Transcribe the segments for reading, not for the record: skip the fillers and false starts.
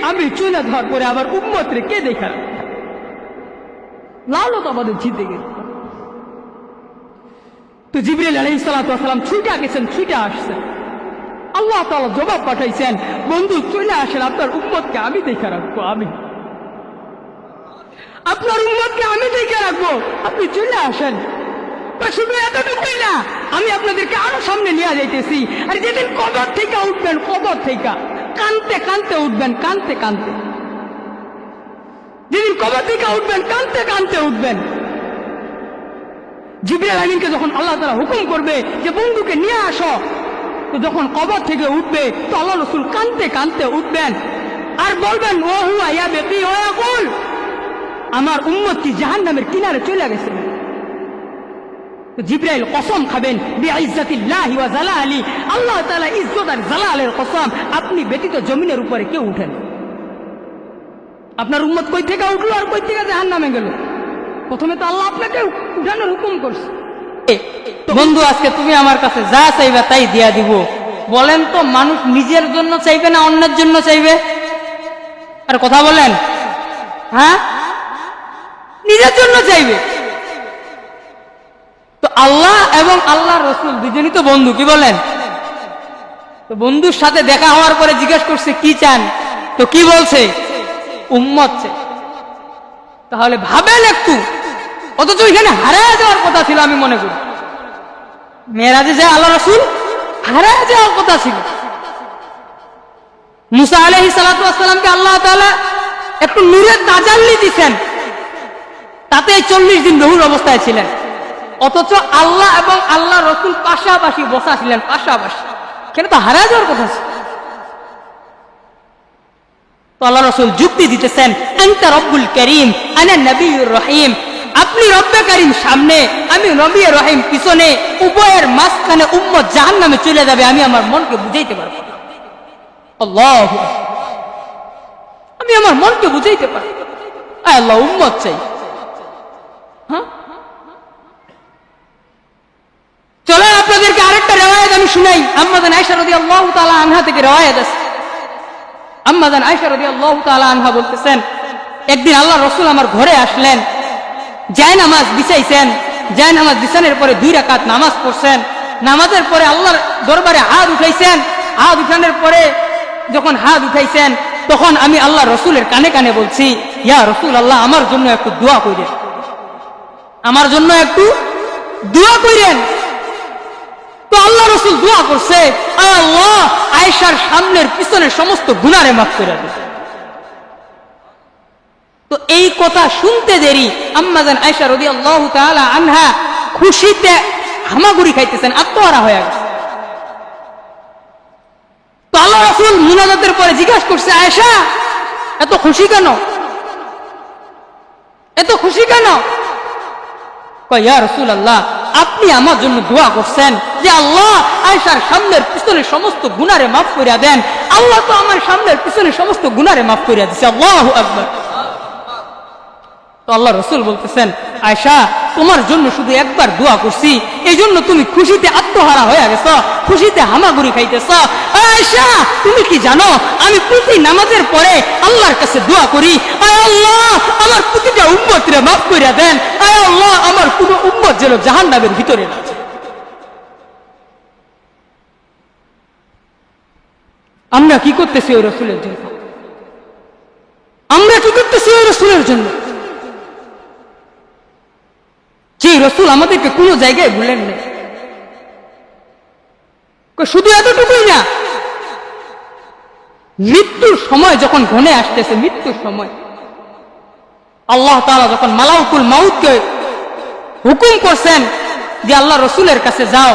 আমি চলে যাওয়ার পরে আবার উম্মত রে কে দেখা লালো তো আমাদের জিতে গেছে। তো জিবরিল আলাইহিস সালাতু ওয়াস সালাম ছুটে গেছেন, ছুটে আসছেন। আল্লাহ তাআলা জবাব পাঠাইছেন, বন্ধু চলে আসেন, আপনার উম্মতকে আমি দেখে রাখবো, আমি আপনার উম্মতকে আমি দেখে রাখবো, আপনি চলে আসেন। শুধু এতটুকুই না, আমি আপনাদেরকে আরো সামনে নিয়ে যাইতেছি। আর যেদিন কবর থেকে উঠবেন, কবর থেকে কানতে কানতে উঠবেন, কানতে কানতে, যেদিন কবর থেকে উঠবেন কানতে কানতে উঠবেন। জিবরিল আমিনকে যখন আল্লাহ তাআলা হুকুম করবে যে বন্ধুকে নিয়ে আসো, তো যখন কবর থেকে উঠবে তো আল্লাহ রাসূল কানতে কানতে উঠবেন আর বলবেন, ও হুয়া ইয়া বেকি ও ইয়াকুল, আমার উম্মত কি জাহান্নামের কিনারে চলে গেছে। তো জিবরাইল কসম খাবেন, বিইজ্জাতিল্লাহি ওয়া জালালি, আল্লাহ তাআলা ইজ্জত আর জালালের কসম, আপনি ব্যতীত জমিনের উপরে কেউ উঠেন। আপনার উম্মত কই থেকে উঠলো আর কই থেকে জাহান্নামে গেল? প্রথমে তো আল্লাহ আপনাকে উঠানোর হুকুম করছে। বন্ধু, আজকে তুমি আমার কাছে যা চাইবে তাই দিয়া দিব। বলেন তো, মানুষ নিজের জন্য চাইবে না অন্যের জন্য চাইবে? আর কথা বলেন, হ্যাঁ, নিজের জন্য চাইবে। তো আল্লাহ এবং আল্লাহ রসুল দুজনই তো বন্ধু, কি বলেন? তো বন্ধুর সাথে দেখা হওয়ার পরে জিজ্ঞেস করছে কি চান, তো কি বলছে? উম্মত চাই। তাহলে ভাবেন একটু, অথচ এখানে হারায় যাওয়ার কথা ছিল। আমি মনে করি মেরাজে যায় আল্লাহ রসুল হারায় যাওয়ার কথা ছিল। মুসা আলাইহিস সালাতু ওয়াস সালামকে আল্লাহ তাআলা একটু নূরের তাজাল্লি দিয়েছেন, তাতে 40 দিন রহুর অবস্থায় ছিলেন। অথচ আল্লাহ এবং আল্লাহ রসুল পাশাপাশি বসা ছিলেন, পাশাপাশি। কেন? তো হারায় যাওয়ার কথা ছিল। তো আল্লাহ রসুল যুক্তি দিতেছেন, আনতা রব্বুল করিম আনা নবিয়ুর রহিম, আপনি রব্বে করিম সামনে, আমি নবী রহিম পিছনে, উভয়ের মাঝখানে উম্মত জাহান্নামে চলে যাবে, আমি আমার মনকে বুঝাইতে পারবো না। আল্লাহু আকবার, আমি আমার মনকে বুঝাইতে পারবো। আল্লাহ, উম্মত চাই। হ্যাঁ, চলেন আপনাদেরকে আরেকটা রিওয়ায়াত আমি শুনাই। আম্মা জান আয়েশা রাদিয়াল্লাহু তাআলা আনহা থেকে রিওয়ায়াত আছে। আম্মা জান আয়েশা রাদিয়াল্লাহু তাআলা আনহা বলতেছেন, একদিন আল্লাহ রাসূল আমার ঘরে আসলেন, জায়নামাজ বিছাইছেন, জায়নামাজ বিছানোর পরে 2 রাকাত নামাজ পড়ছেন। নামাজের পরে আল্লাহর দরবারে হাত উঠাইছেন। হাত উঠানোর পরে যখন হাত উঠাইছেন, তখন আমি আল্লাহ রসুলের কানে কানে বলছি, ইয়া রাসূলুল্লাহ, আমার জন্য একটু দোয়া করেন, আমার জন্য একটু দোয়া করেন। তো আল্লাহ রসুল দোয়া করছে, আল্লাহ আয়েশার সামনের পিছনের সমস্ত গুনাহে মাফ করে দেন। তো এই কথা শুনতে দেরি আম্মা জান আয়েশা রাদিয়াল্লাহু তাআলা আনহা খুশিতে হামাগুড়ি খাইতেছেন, আত্মহারা হয়ে গেছে। তো আল্লাহ রাসূল মুনাজাতের পরে জিজ্ঞাসা করছে, আয়েশা এত খুশি কেন, এত খুশি কেন? কয়, ইয়া রাসূলুল্লাহ, আপনি আমার জন্য দোয়া করছেন যে আল্লাহ আয়েশার সামনের পিছনের সমস্ত গুনাহে মাফ করে দেন। আল্লাহ তো আমার সামনের পিছনের সমস্ত গুনাহে মাফ করে দিয়েছে। আল্লাহু আকবার। তো আল্লাহ রসুল বলতেছেন, আয়েশা, তোমার জন্য শুধু একবার দোয়া করছি, এই জন্য তুমি খুশিতে আত্মহারা হয়ে গেছ, খুশিতে হামাগুড়ি খাইতেছ। আয়েশা, তুমি কি জানো, আমি প্রতি নামাজের পরে আল্লাহর কাছে দোয়া করি, আয় আল্লাহ আমার প্রতিটা উম্মতরে মাফ করে দেন, আয় আল্লাহ আমার কোন উম্মত যেন জাহান্নামের ভিতরে না যায়। আমরা কি করতেছি ওই রসুলের জন্য? আমরা কি করতেছি ওই রসুলের জন্য? যে রসুল আমাদেরকে কোন জায়গায় ভুলেন না। শুধু এতটুকুই না, মৃত্যুর সময় যখন ঘনে আসতেছে, মৃত্যুর সময় আল্লাহ তাআলা যখন মালাকুল মাউতকে হুকুম করছেন যে আল্লাহ রসুলের কাছে যাও,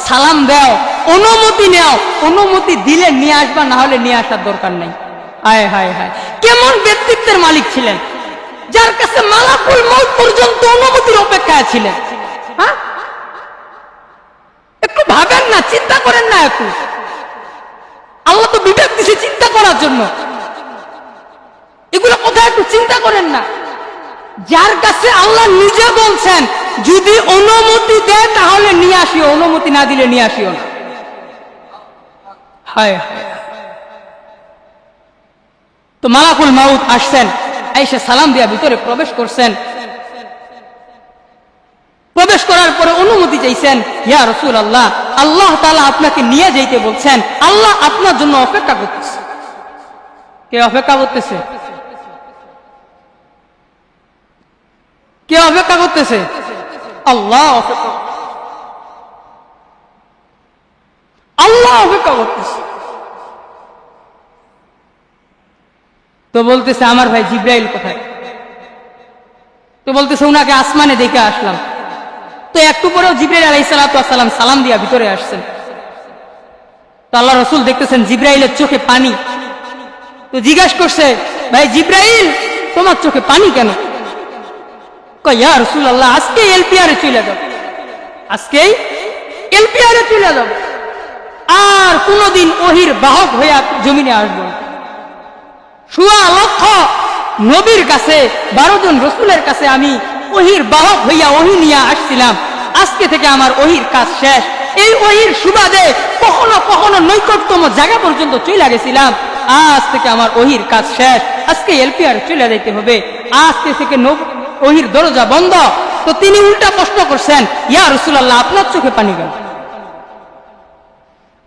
সালাম দাও, অনুমতি নাও, অনুমতি দিলে নিয়ে আসবা, না হলে নিয়ে আসার দরকার নাই। হায় হায় হায়, কেমন ব্যক্তিত্বের মালিক ছিলেন, যার কাছে মালাকুল মউত পর্যন্ত অনুমতির অপেক্ষায় ছিলেন। হ্যাঁ, একটু ভাবেন না, চিন্তা করেন না একটু। আল্লাহ তো বিবেক দিছে চিন্তা করার জন্য, এগুলো কথা একটু চিন্তা করেন না। যার কাছে আল্লাহ নিজে বলছেন যদি অনুমতি দেয় তাহলে নিয়ে আসিও, অনুমতি না দিলে নিয়ে আসিও না। হায় হায়। তো মালাকুল মাউত আসছেন, আয়েশা সালাম দিয়া ভিতরে প্রবেশ করছেন। প্রবেশ করার পরে অনুমতি চাইছেন, ইয়া রাসূলুল্লাহ, আল্লাহ তাআলা আপনাকে নিয়ে যাইতে বলছেন, আল্লাহ আপনার জন্য অপেক্ষা করতেছে। কে অপেক্ষা করতেছে? কে অপেক্ষা করতেছে? আল্লাহ অপেক্ষা, আল্লাহ অপেক্ষা করতেছে। তো বলতেছে আমার ভাই জিব্রাইল কোথায়? তো বলতেছে উনাকে আসমানে দেখে আসলাম। তো একটু পরেও জিব্রাইল আলাইহিস সালাম সালাম দিয়া ভিতরে আসছেন। তো আল্লাহ রাসূল দেখতেছেন জিব্রাইলের চোখে পানি। তো জিজ্ঞাসা করছে, ভাই জিব্রাইল, তোমার চোখে পানি কেন? কয়, ইয়া রাসূলুল্লাহ, আজকে এলপিআরে চলে যাব, আজকেই এলপিআরে চলে যাব, আর কোনদিন ওহির বাহক হইয়া জমিনে আসব না। ১৬ লক্ষ নবীর কাছে, 12 জন রসুলের কাছে আমি ওহির বাহক হইয়া ওহি নিয়ে আসছিলাম। আজকে থেকে আমার ওহির কাজ শেষ। এই ওহির সুবাদে কখনো কখনো নৈকট্যতম জায়গা পর্যন্ত চলে গেছিলাম। আজ থেকে আমার ওহির কাজ শেষ, আজকে এলপিআর চলে যাইতে হবে, আজকে থেকে ওহির দরজা বন্ধ। তো তিনি উল্টা প্রশ্ন করছেন, ইয়া রাসূলুল্লাহ, আপনার চোখে পানি কেন?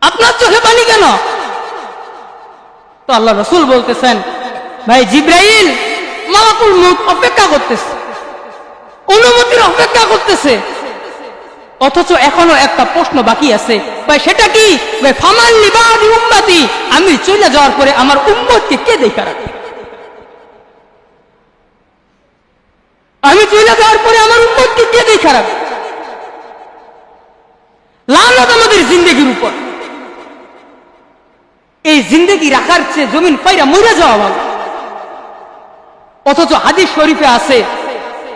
আপনার চোখে পানি কেন? তো আল্লাহ রাসূল বলতেছেন, ভাই জিব্রাইল, মালাকুল মউত অপেক্ষা করতেছে, অনুমতির অপেক্ষা করতেছে, অথচ এখনো একটা প্রশ্ন বাকি আছে। ভাই সেটা কি? ভাই ফামান লিবাদি উম্মতি, আমি চলে যাওয়ার পরে আমার উম্মতকে কে দেখা রাখবে? আমি চলে যাওয়ার পরে আমার উম্মতকে কে দেখা রাখবে? লানত আমাদের জিন্দেগির উপর। এই জিন্দেগি রাখার চেয়ে জমিন পাইরা মরে যাওয়া ভালো। অথচ হাদিস শরীফে আছে,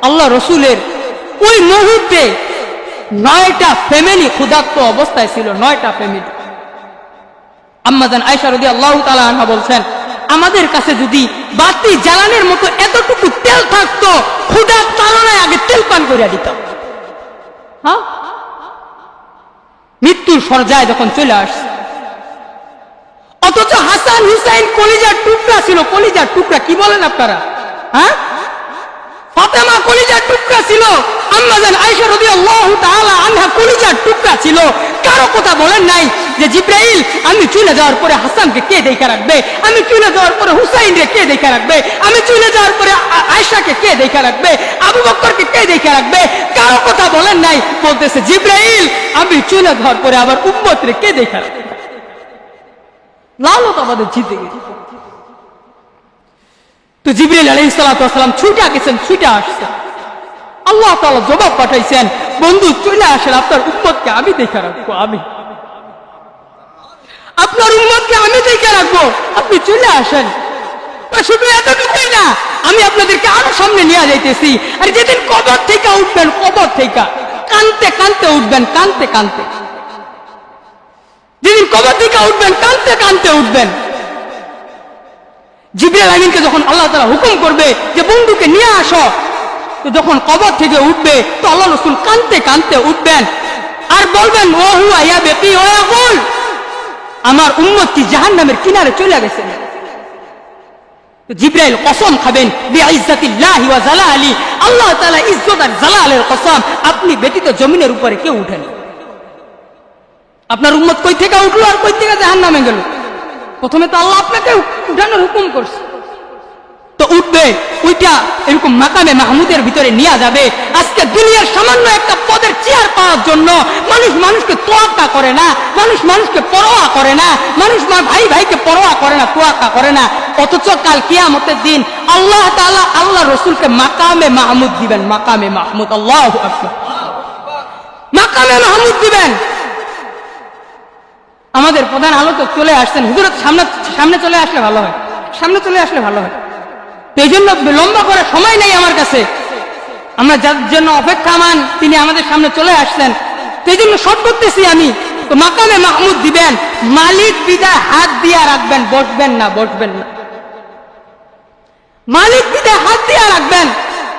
আল্লাহ রসুলের ওই মুহূর্তে 9টা ফ্যামিলি ক্ষুধার্ত অবস্থায় ছিল, 9টা ফ্যামিলি। আম্মা জান আয়েশা রাদিয়াল্লাহু তাআলা আনহা বলছেন, আমাদের কাছে যদি বাতি জ্বালানোর মতো এতটুকু তেল থাকতো, ক্ষুধার তাড়নায় আগে তেল পান করে দিতাম। হ্যাঁ, মৃত্যুর সরজায় যখন চলে আসছে, অথচ হাসান হুসাইন কলিজার টুকরা ছিল। কলিজার টুকরা কি বলেন আপনারা? হ্যাঁ, ফাতেমা কলিজার টুকরা ছিল, আম্মা জান আয়েশা রাদিয়াল্লাহু তাআলা আনহা কলিজার টুকরা ছিল। কারো কথা বলেন নাই যে জিব্রাইল, আমি চলে যাওয়ার পরে হাসানকে কে দেখা রাখবে? আমি চলে যাওয়ার পরে হুসাইনকে কে দেখা রাখবে? আমি চলে যাওয়ার পরে আয়েশাকে কে দেখা রাখবে? আবু বকরকে কে দেখা রাখবে? কারো কথা বলেন নাই। বলতেছে জিব্রাইল, আমি চলে যাওয়ার পরে আবার উম্মতরে কে দেখা রাখবে? লালত আমাদের জিতে গেছে। তো জিবরিল আলাইহিস সালাম ছুটে গেছেন, ছুটে আসছেন। আল্লাহ তাআলা জবাব পাঠাইছেন, বন্ধু চলে আসেন, আপনার উম্মতকে আমি দেখে রাখবো, আমি আপনার উম্মতকে আমি দেখে রাখবো, আপনি চলে আসেন। শুধু এতটুকুই না, আমি আপনাদেরকে আরো সামনে নিয়ে যাইতেছি। আর যেদিন কবর থেকে উঠবেন, কবর থেকে কানতে কানতে উঠবেন, কানতে কানতে, যেদিন কবর থেকে উঠবেন কানতে কানতে উঠবেন। জিবরিল আমিনকে যখন আল্লাহ তাআলা হুকুম করবে যে বন্ধুকে নিয়ে আসো, তো যখন কবর থেকে উঠবে, তো আল্লাহ রাসূল কানতে কানতে উঠবেন আর বলবেন, ও হুয়া ইয়াবকি ওয়া ইয়াকুল, আমার উম্মত কি জাহান্নামের কিনারে চলে গেছে। তো জিবরাইল কসম খাবেন, বিইজ্জাতিল্লাহি ওয়া জালালি, আল্লাহ তাআলা ইজ্জত আর জালালের কসম, আপনি ব্যতীত জমিনের উপরে কেউ উঠেন। আপনার উম্মত কই থেকে উঠলো আর কই থেকে জাহান্নামে গেল? প্রথমে তো আল্লাহ আপনাকে উঠানোর হুকুম করছে। তো উঠবে, ওইটা এরকম মাকামে মাহমুদের ভিতরে নিয়ে যাবে। আজকে দুনিয়ার সামান্য একটা পদের চেয়ার পাওয়ার জন্য মানুষ মানুষকে তোয়াক্কা করে না, মানুষ মানুষকে পরোয়া করে না, মানুষ ভাই ভাইকে পরোয়া করে না, তোয়াক্কা করে না। অথচ কাল কিয়ামতের দিন আল্লাহ তাআলা আল্লাহ রসুলকে মাকামে মাহমুদ দিবেন, মাকামে মাহমুদ। আল্লাহু আকবার, মাকামে মাহমুদ দিবেন। আমাদের প্রধান আলোচক চলে আসছেন, হুজুর সামনে চলে আসলে ভালো হয়, সামনে চলে আসলে ভালো হয়। এই জন্য লম্বা করে সময় নেই আমার কাছে, আমরা যার জন্য অপেক্ষামান তিনি আমাদের সামনে চলে আসছেন, সেই জন্য সব করতেছি আমি। তো মাকামে মাহমুদ দিবেন, মালিক বিদায় হাত দিয়া রাখবেন, বসবেন না, বসবেন না, মালিক বিদায় হাত দিয়া রাখবেন।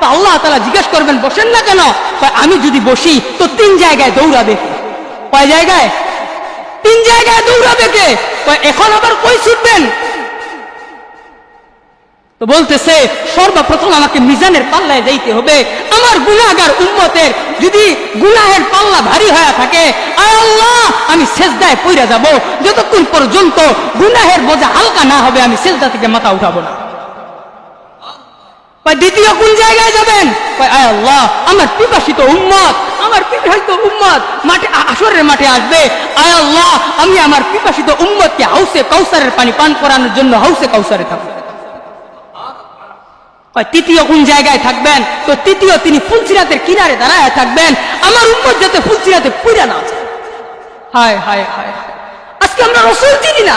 তো আল্লাহ তাআলা জিজ্ঞেস করবেন, বসেন না কেন? আমি যদি বসি তো 3 জায়গায় দৌড়াবে। কয় জায়গায়? 3 জায়গায় দৌড়াবে কে? এখন আবার কই ছুটবেন? তো বলতেছে সর্বপ্রথম আমাকে মিজানের পাল্লায় যাইতে হবে। আমার গুনাহগার উম্মতের যদি গুনাহের পাল্লা ভারী হয়ে থাকে, আয় আল্লাহ আমি সেজদায় পইরা যাব, যতক্ষণ পর্যন্ত গুনাহের বোঝা হালকা না হবে আমি সেজদা থেকে মাথা উঠাবো না। দ্বিতীয় কোন জায়গায় যাবেন? আয় আল্লাহ আমার পিপাসিত উম্মত, আমার পিপাসিত উম্মত মাঠে আসরের মাঠে আসবে, আয় আল্লাহ আমি আমার পিপাসিত উম্মতকে হাউসে কাউসারের পানি পান করানোর জন্য হাউসে কাউসারে থাকবো। তৃতীয় কোন জায়গায় থাকবেন? তো তৃতীয় তিনি ফুলসিরাতের কিনারে দাঁড়ায় থাকবেন, আমার উম্মত যাতে ফুলসিরাতে পুইরা না যায়। হায় হায় হায়, আজকে আমরা রসুল চিনি না,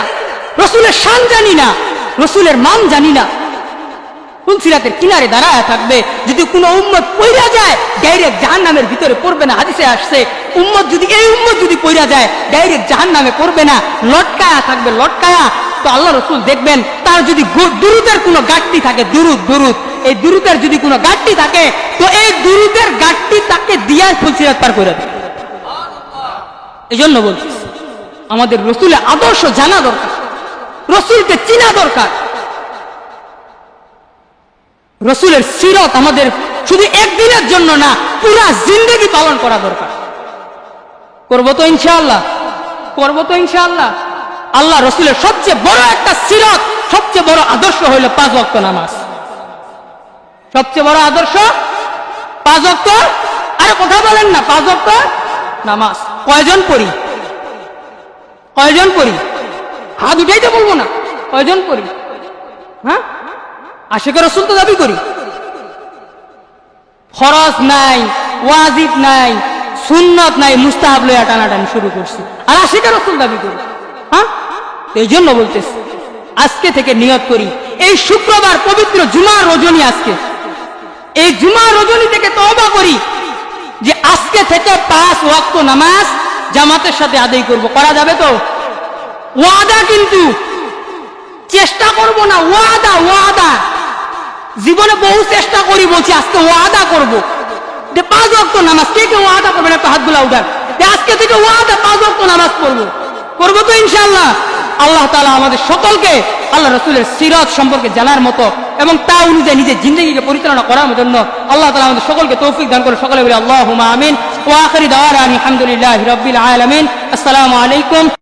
রসুলের শান জানি না, রসুলের মান জানি না। ফুলসিরাতের কিনারে দাঁড়ায় থাকবে, যদি কোনো উম্মত পইরা যায় ডাইরেক্ট জাহান্নামের ভিতরে পড়বে না। হাদিসে আসছে উম্মত যদি এই উম্মত যদি পইরা যায় ডাইরেক্ট জাহান্নামে পড়বে না, লটকায়া থাকবে, লটকায়া। তো আল্লাহ রসুল দেখবেন তার যদি দুরুদের কোনো গাঁটটি থাকে, দুরুদ এই দুরুদের যদি কোনো গাঁটটি থাকে, তো এই দুরুদের গাঁটটি তাকে দিয়া ফুলসিরাত পার করে দেবে। এই জন্য বলছি আমাদের রসুলের আদর্শ জানা দরকার, রসুলকে চিনা দরকার, রসুলের সিরত আমাদের শুধু একদিনের জন্য না পুরা জিন্দেগি পালন করা দরকার। করবো তো ইনশাআল্লাহ, করবো তো ইনশাআল্লাহ। আল্লাহ রসুলের সবচেয়ে বড় একটা সিরত, সবচেয়ে বড় আদর্শ হইল 5 ওয়াক্ত নামাজ। সবচেয়ে বড় আদর্শ 5 ওয়াক্ত। আরে কথা বলেন না, 5 ওয়াক্ত নামাজ কয়জন পড়ি? কয়জন পড়ি? হাত উঠাইতে বলবো না, কয়জন পড়ি? হ্যাঁ, আশিকের রসুল তো দাবি করি। ফরজ নাই, ওয়াজিব নাই, সুন্নত নাই, মুস্তাহাব লইয়া টানাটানি শুরু করছি, আর আশিকের রসুল দাবি করি। হ্যাঁ, এই জন্য বলতেছি আজকে থেকে নিয়ত করি, এই শুক্রবার পবিত্র জুমার রজনী, আজকে এই জুমার রজনী থেকে তওবা করি যে আজকে থেকে 5 ওয়াক্ত নামাজ জামাতের সাথে আদায় করব। করা যাবে তো? ওয়াদা, কিন্তু চেষ্টা করব না, ওয়াদা। ওয়াদা জীবনে বহু চেষ্টা করি, বলছি আজকে ওয়াদা করব যে 5 ওয়াক্ত নামাজ। কে কে ওয়াদা করবেন? একটা হাতগুলা উঠান। আজকে থেকে ওয়াদা 5 ওয়াক্ত নামাজ পড়বো। করবো তো ইনশাআল্লাহ। আল্লাহ তাআলা আমাদের সকলকে আল্লাহ রসুলের সিরাত সম্পর্কে জানার মতো এবং তা অনুযায়ী নিজের জিন্দগিকে পরিচালনা করার জন্য আল্লাহ তাআলা আমাদের সকলকে তৌফিক দান করে। সকলে বলি আল্লাহুম্মা আমিন। ওয়া আখিরু দাওয়ানা আলহামদুলিল্লাহি রাব্বিল আলামিন। আসসালামু আলাইকুম।